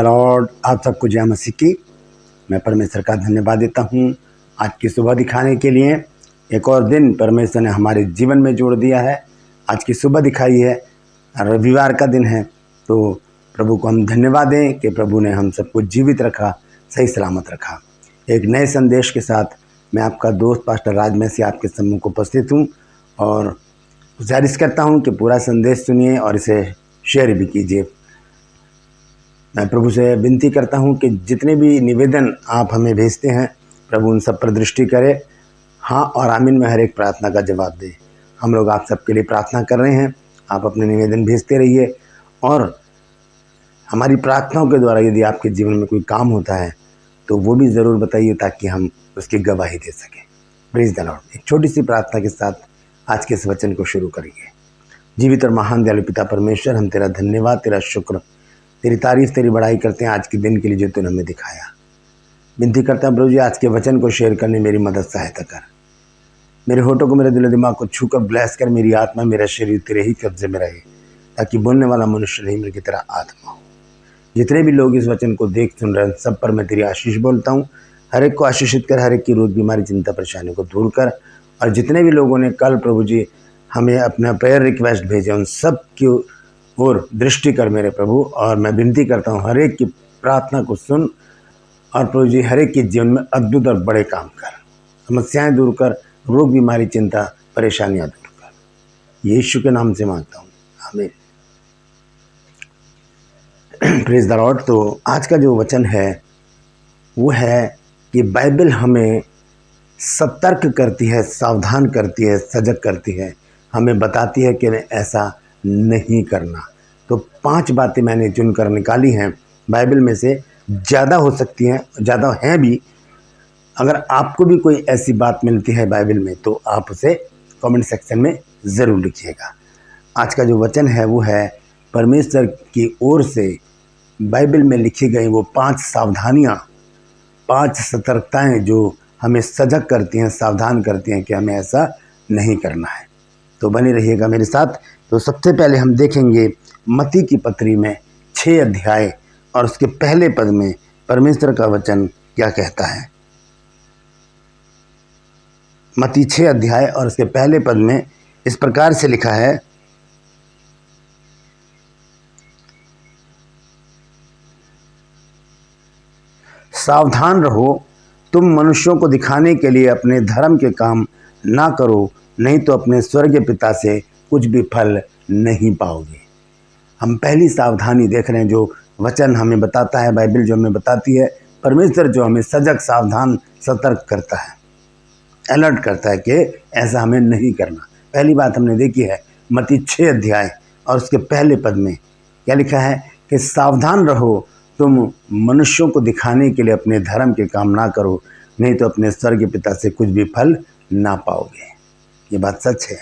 Lord. आप सबको जय मसीह की। मैं परमेश्वर का धन्यवाद देता हूँ आज की सुबह दिखाने के लिए। एक और दिन परमेश्वर ने हमारे जीवन में जोड़ दिया है। आज की सुबह दिखाई है, रविवार का दिन है, तो प्रभु को हम धन्यवाद दें कि प्रभु ने हम सबको जीवित रखा, सही सलामत रखा। एक नए संदेश के साथ मैं आपका दोस्त पास्टर राज मसीह आपके सम्मुख उपस्थित हूँ और गुजारिश करता हूँ कि पूरा संदेश सुनिए और इसे शेयर भी कीजिए। मैं प्रभु से विनती करता हूं कि जितने भी निवेदन आप हमें भेजते हैं, प्रभु उन सब पर दृष्टि करे, हाँ और आमीन में हर एक प्रार्थना का जवाब दे। हम लोग आप सबके लिए प्रार्थना कर रहे हैं। आप अपने निवेदन भेजते रहिए और हमारी प्रार्थनाओं के द्वारा यदि आपके जीवन में कोई काम होता है तो वो भी ज़रूर बताइए ताकि हम उसकी गवाही दे सकें। Praise the Lord. एक छोटी सी प्रार्थना के साथ आज के इस वचन को शुरू करेंगे। जीवित और महान दयालु पिता परमेश्वर, हम तेरा धन्यवाद, तेरा शुक्र, तेरी तारीफ, तेरी बड़ाई करते हैं आज के दिन के लिए जो तूने हमें दिखाया। विनती करता हूं प्रभु जी, आज के वचन को शेयर करने मेरी मदद सहायता कर। मेरे होठों को, मेरे दिल दिमाग को छूकर ब्लेस कर। मेरी आत्मा, मेरा शरीर तेरे ही कब्जे में रहे ताकि बोलने वाला मनुष्य नहीं मेरी तेरा आत्मा हो। जितने भी लोग इस वचन को देख सुन रहे हैं सब पर मैं तेरी आशीष बोलता हूँ। हर एक को आशीषित कर, हर एक की रोग बीमारी चिंता परेशानी को दूर कर। और जितने भी लोगों ने कल प्रभु जी हमें अपना प्रेयर रिक्वेस्ट भेजे उन सब की और दृष्टि कर मेरे प्रभु। और मैं विनती करता हूँ हर एक की प्रार्थना को सुन और प्रभु जी हर एक के जीवन में अद्भुत और बड़े काम कर, समस्याएं दूर कर, रोग बीमारी चिंता परेशानियां दूर कर। यीशु के नाम से मांगता हूँ, आमीन। Praise the Lord. तो आज का जो वचन है वो है कि बाइबल हमें सतर्क करती है, सावधान करती है, सजग करती है, हमें बताती है कि ऐसा नहीं करना। तो 5 बातें मैंने चुनकर निकाली हैं। बाइबल में से ज़्यादा हो सकती हैं, ज़्यादा हैं भी। अगर आपको भी कोई ऐसी बात मिलती है बाइबल में तो आप उसे कमेंट सेक्शन में ज़रूर लिखिएगा। आज का जो वचन है वो है परमेश्वर की ओर से बाइबल में लिखी गई वो 5 सावधानियाँ, 5 सतर्कताएँ जो हमें सजग करती हैं, सावधान करती हैं कि हमें ऐसा नहीं करना है। तो बने रहिएगा मेरे साथ। तो सबसे पहले हम देखेंगे मत्ती की पत्री में 6 अध्याय और उसके पहले पद में परमेश्वर का वचन क्या कहता है। मत्ती 6 अध्याय और उसके पहले पद में इस प्रकार से लिखा है, सावधान रहो, तुम मनुष्यों को दिखाने के लिए अपने धर्म के काम ना करो, नहीं तो अपने स्वर्गीय पिता से कुछ भी फल नहीं पाओगे। हम पहली सावधानी देख रहे हैं जो वचन हमें बताता है, बाइबल जो हमें बताती है, परमेश्वर जो हमें सजग, सावधान, सतर्क करता है, अलर्ट करता है कि ऐसा हमें नहीं करना। पहली बात हमने देखी है मत्ती 6 अध्याय और उसके पहले पद में क्या लिखा है कि सावधान रहो, तुम मनुष्यों को दिखाने के लिए अपने धर्म के काम ना करो, नहीं तो अपने स्वर्गीय पिता से कुछ भी फल ना पाओगे। ये बात सच है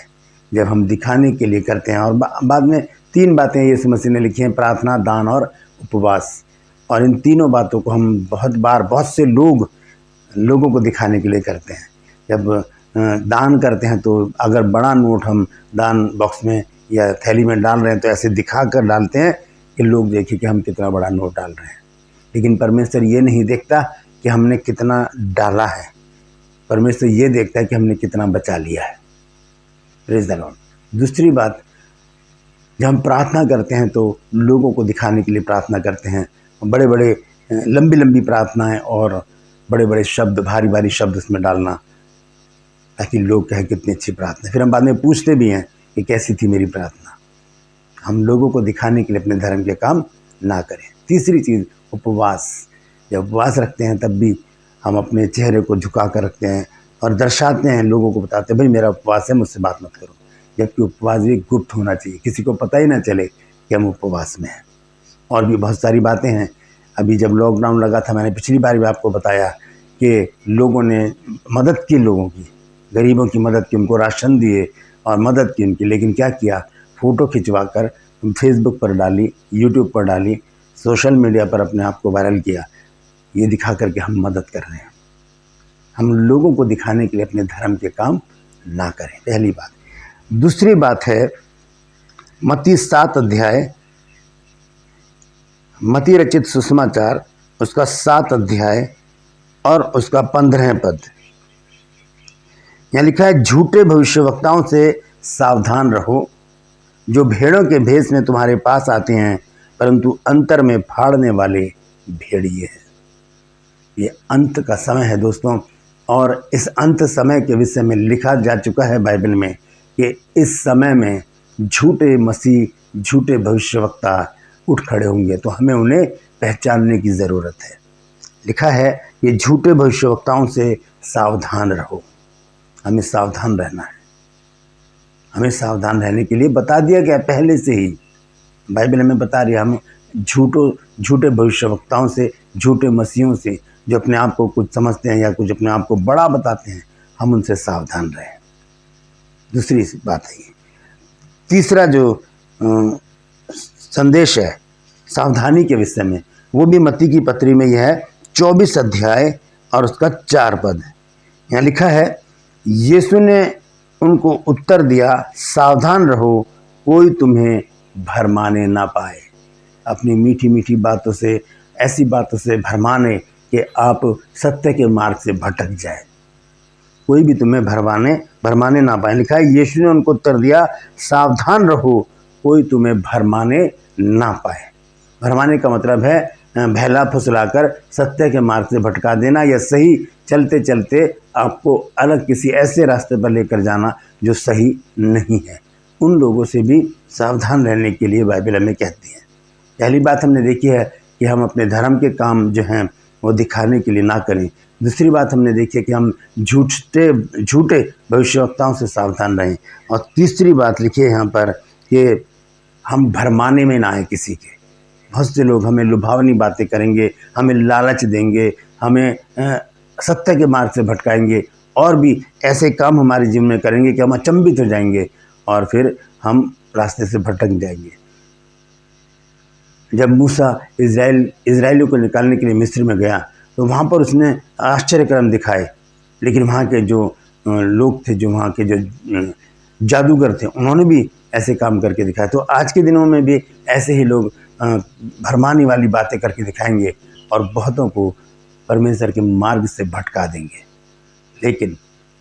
जब हम दिखाने के लिए करते हैं। और बाद में 3 बातें यीशु मसीह ने लिखी हैं, प्रार्थना, दान और उपवास। और इन तीनों बातों को हम बहुत बार, बहुत से लोगों को दिखाने के लिए करते हैं। जब दान करते हैं तो अगर बड़ा नोट हम दान बॉक्स में या थैली में डाल रहे हैं तो ऐसे दिखा कर डालते हैं कि लोग देखें कि हम कितना बड़ा नोट डाल रहे हैं। लेकिन परमेश्वर ये नहीं देखता कि हमने कितना डाला है, परमेश्वर ये देखता है कि हमने कितना बचा लिया है। Praise the Lord. दूसरी बात, जब हम प्रार्थना करते हैं तो लोगों को दिखाने के लिए प्रार्थना करते हैं। बड़े बड़े लंबी लंबी प्रार्थनाएं और बड़े बड़े शब्द, भारी भारी शब्द उसमें डालना ताकि लोग कहें कितनी अच्छी प्रार्थना। फिर हम बाद में पूछते भी हैं कि कैसी थी मेरी प्रार्थना। हम लोगों को दिखाने के लिए अपने धर्म के काम ना करें। तीसरी चीज़, उपवास। जब उपवास रखते हैं तब भी हम अपने चेहरे को झुका कर रखते हैं और दर्शाते हैं, लोगों को बताते हैं भाई मेरा उपवास है, मुझसे बात मत करो। जबकि उपवास भी गुप्त होना चाहिए, किसी को पता ही ना चले कि हम उपवास में हैं। और भी बहुत सारी बातें हैं। अभी जब लॉकडाउन लगा था, मैंने पिछली बार भी आपको बताया कि लोगों ने मदद की, लोगों की, गरीबों की मदद की, उनको राशन दिए और मदद की उनकी। लेकिन क्या किया, फ़ोटो खिंचवा कर फेसबुक पर डाली, यूट्यूब पर डाली, सोशल मीडिया पर अपने आप को वायरल किया, ये दिखा करके हम मदद कर रहे हैं। हम लोगों को दिखाने के लिए अपने धर्म के काम ना करें, पहली बात। दूसरी बात है मत्ती 7 अध्याय मती रचित सुसमाचार उसका 7 अध्याय और उसका 15 पद। यहाँ लिखा है, झूठे भविष्यवक्ताओं से सावधान रहो, जो भेड़ों के भेष में तुम्हारे पास आते हैं, परंतु अंतर में फाड़ने वाले भेड़िए हैं। ये अंत का समय है दोस्तों, और इस अंत समय के विषय में लिखा जा चुका है बाइबल में कि इस समय में झूठे मसीह, झूठे भविष्यवक्ता उठ खड़े होंगे, तो हमें उन्हें पहचानने की ज़रूरत है। लिखा है कि झूठे भविष्यवक्ताओं से सावधान रहो। हमें सावधान रहना है। हमें सावधान रहने के लिए बता दिया गया पहले से ही, बाइबल हमें बता रही है। हमें झूठे भविष्यवक्ताओं से, झूठे मसीहों से, जो अपने आप को कुछ समझते हैं या कुछ अपने आप को बड़ा बताते हैं, हम उनसे सावधान रहें। दूसरी बात है ये। तीसरा जो संदेश है सावधानी के विषय में, वो भी मत्ती की पत्री में यह है, 24 अध्याय और उसका 4 पद। यहाँ लिखा है, यीशु ने उनको उत्तर दिया, सावधान रहो, कोई तुम्हें भरमाने ना पाए। अपनी मीठी मीठी बातों से, ऐसी बातों से भरमाने कि आप सत्य के मार्ग से भटक जाए। कोई भी तुम्हें भरमाने ना पाए। लिखा है, यीशु ने उनको उत्तर दिया, सावधान रहो, कोई तुम्हें भरमाने ना पाए। भरमाने का मतलब है बहला फुसलाकर सत्य के मार्ग से भटका देना, या सही चलते चलते आपको अलग किसी ऐसे रास्ते पर लेकर जाना जो सही नहीं है। उन लोगों से भी सावधान रहने के लिए बाइबल हमें कहती है। पहली बात हमने देखी है कि हम अपने धर्म के काम जो हैं वो दिखाने के लिए ना करें। दूसरी बात हमने देखी है कि हम झूठे भविष्यवक्ताओं से सावधान रहें। और तीसरी बात लिखी है यहाँ पर कि हम भरमाने में ना आए किसी के। बहुत से लोग हमें लुभावनी बातें करेंगे, हमें लालच देंगे, हमें सत्य के मार्ग से भटकाएंगे, और भी ऐसे काम हमारे जीवन में करेंगे कि हम अचंभित हो जाएंगे और फिर हम रास्ते से भटक जाएंगे। जब मूसा इज़राइलियों को निकालने के लिए मिस्र में गया, तो वहाँ पर उसने आश्चर्यक्रम दिखाए, लेकिन वहाँ के जो लोग थे, जो वहाँ के जो जादूगर थे, उन्होंने भी ऐसे काम करके दिखाए। तो आज के दिनों में भी ऐसे ही लोग भरमाने वाली बातें करके दिखाएंगे और बहुतों को परमेश्वर के मार्ग से भटका देंगे। लेकिन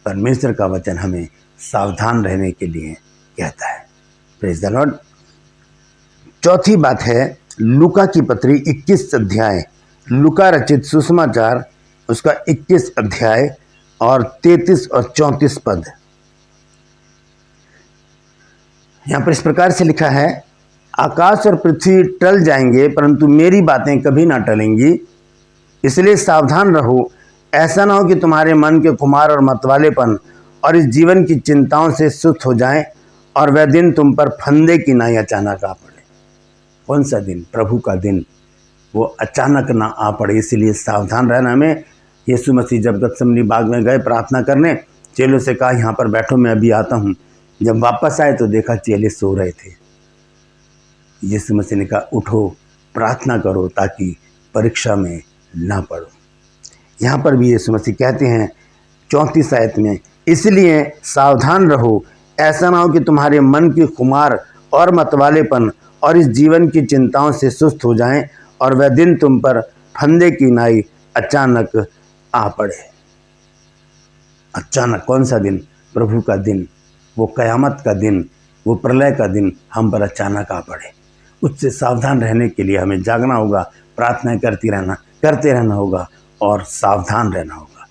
परमेश्वर का वचन हमें सावधान रहने के लिए कहता है। Praise the Lord. चौथी बात है लूका की पत्री 21 अध्याय, लूका रचित सुसमाचार उसका 21 अध्याय और 33 और 34 पद। यहाँ पर इस प्रकार से लिखा है, आकाश और पृथ्वी टल जाएंगे परंतु मेरी बातें कभी ना टलेंगी। इसलिए सावधान रहो, ऐसा ना हो कि तुम्हारे मन के खुमार और मतवालेपन और इस जीवन की चिंताओं से सुस्त हो जाएं और वह दिन तुम पर फंदे की नाई अचानक आ पड़े। कौन सा दिन? प्रभु का दिन, वो अचानक ना आ पड़े। इसलिए सावधान रहना हमें। यीशु मसीह जब गतसमनी बाग में गए प्रार्थना करने, चेलों से कहा, यहाँ पर बैठो, मैं अभी आता हूँ। जब वापस आए तो देखा चेले सो रहे थे। यीशु मसीह ने कहा, उठो, प्रार्थना करो ताकि परीक्षा में ना पड़ो। यहाँ पर भी यीशु मसीह कहते हैं 34 आयत में, इसलिए सावधान रहो, ऐसा ना हो कि तुम्हारे मन की खुमार और मतवालेपन और इस जीवन की चिंताओं से सुस्त हो जाएं और वह दिन तुम पर फंदे की नाई अचानक आ पड़े। अचानक कौन सा दिन? प्रभु का दिन, वो कयामत का दिन, वो प्रलय का दिन हम पर अचानक आ पड़े। उससे सावधान रहने के लिए हमें जागना होगा, प्रार्थनाएं करते रहना होगा और सावधान रहना होगा।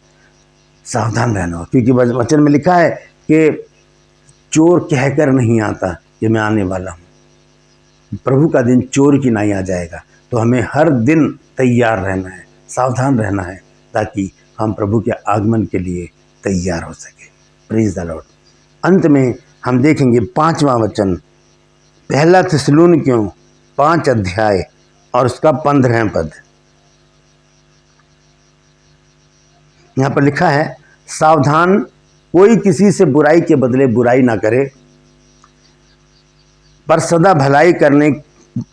सावधान रहना होगा, क्योंकि वचन में लिखा है कि चोर कहकर नहीं आता कि मैं आने वाला हूँ। प्रभु का दिन चोर की नाई आ जाएगा। तो हमें हर दिन तैयार रहना है, सावधान रहना है, ताकि हम प्रभु के आगमन के लिए तैयार हो सके। Praise the Lord. अंत में हम देखेंगे 5वां वचन, पहला थिस्सलुनीकियों 5 अध्याय और उसका 15 पद। यहाँ पर लिखा है, सावधान, कोई किसी से बुराई के बदले बुराई ना करे, पर सदा भलाई करने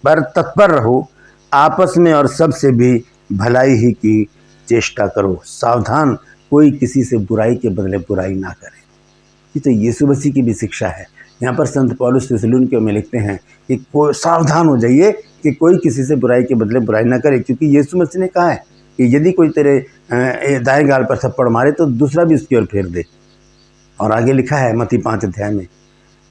पर तत्पर रहो, आपस में और सबसे भी भलाई ही की चेष्टा करो। सावधान, कोई किसी से बुराई के बदले बुराई ना करे। ये तो यीशु मसीह की भी शिक्षा है यहाँ पर संत पौलुस थिस्सलुनीकियों में लिखते हैं कि सावधान हो जाइए कि कोई किसी से बुराई के बदले बुराई ना करे, क्योंकि यीशु मसीह ने कहा है कि यदि कोई तेरे दाएं गाल पर थप्पड़ मारे तो दूसरा भी उसकी ओर फेर दे। और आगे लिखा है मत्ती 5 अध्याय में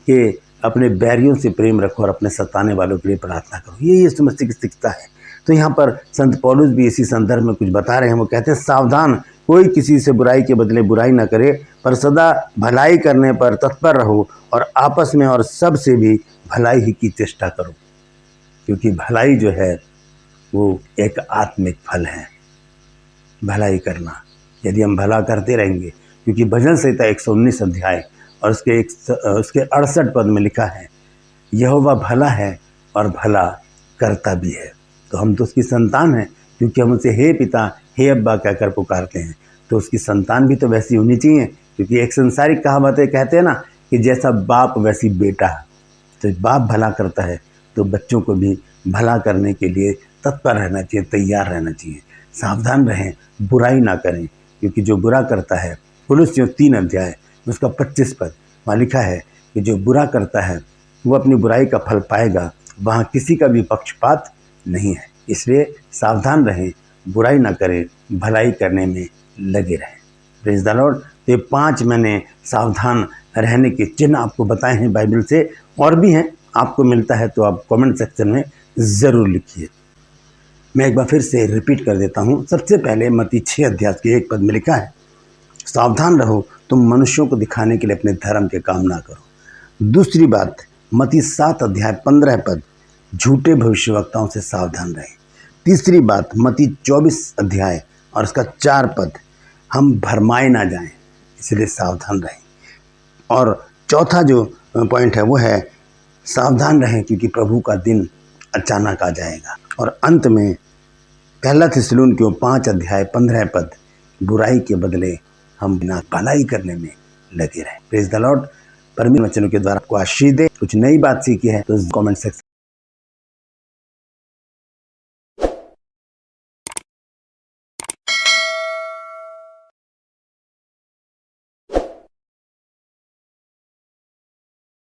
कि अपने बैरियों से प्रेम रखो और अपने सताने वालों के लिए प्रार्थना करो। ये यीशु मसीह की शिक्षा है। तो यहाँ पर संत पौलुस भी इसी संदर्भ में कुछ बता रहे हैं। वो कहते हैं सावधान, कोई किसी से बुराई के बदले बुराई ना करे, पर सदा भलाई करने पर तत्पर रहो और आपस में और सब से भी भलाई ही की चेष्टा करो, क्योंकि भलाई जो है वो एक आत्मिक फल है। भलाई करना, यदि हम भला करते रहेंगे, क्योंकि भजन संहिता 119 अध्याय और उसके 68 पद में लिखा है, यहोवा भला है और भला करता भी है। तो हम तो उसकी संतान हैं, क्योंकि हम उसे हे पिता हे अब्बा कहकर पुकारते हैं। तो उसकी संतान भी तो वैसी होनी चाहिए, क्योंकि एक संसारिक कहावतें कहते हैं ना कि जैसा बाप वैसी बेटा। तो बाप भला करता है तो बच्चों को भी भला करने के लिए तत्पर रहना चाहिए, तैयार रहना चाहिए। सावधान रहें, बुराई ना करें, क्योंकि जो बुरा करता है, कुलुस्सियों 3 अध्याय उसका 25 पद वहाँ लिखा है कि जो बुरा करता है वो अपनी बुराई का फल पाएगा, वहाँ किसी का भी पक्षपात नहीं है। इसलिए सावधान रहें, बुराई ना करें, भलाई करने में लगे रहें। Praise the Lord. तो ये 5 मैंने सावधान रहने के चिन्ह आपको बताए हैं बाइबल से, और भी हैं, आपको मिलता है तो आप कमेंट सेक्शन में ज़रूर लिखिए। मैं एक बार फिर से रिपीट कर देता हूँ। सबसे पहले मत्ती 6 अध्याय के 1 पद में लिखा है, सावधान रहो, तुम मनुष्यों को दिखाने के लिए अपने धर्म के काम ना करो। दूसरी बात, मत्ती 7 अध्याय 15 पद, झूठे भविष्यवक्ताओं से सावधान रहें। तीसरी बात, मत्ती 24 अध्याय और उसका 4 पद, हम भरमाए ना जाएं, इसलिए सावधान रहें। और चौथा जो पॉइंट है वो है सावधान रहें, क्योंकि प्रभु का दिन अचानक आ जाएगा। और अंत में 1 थिस्सलुनीकियों 5 अध्याय 15 पद, बुराई के बदले हम बिना भलाई करने में लगे रहें। Praise the Lord. परमेश्वर वचनों के द्वारा आपको आशीष दे। कुछ नई बात सीखी है तो कमेंट सेक्शन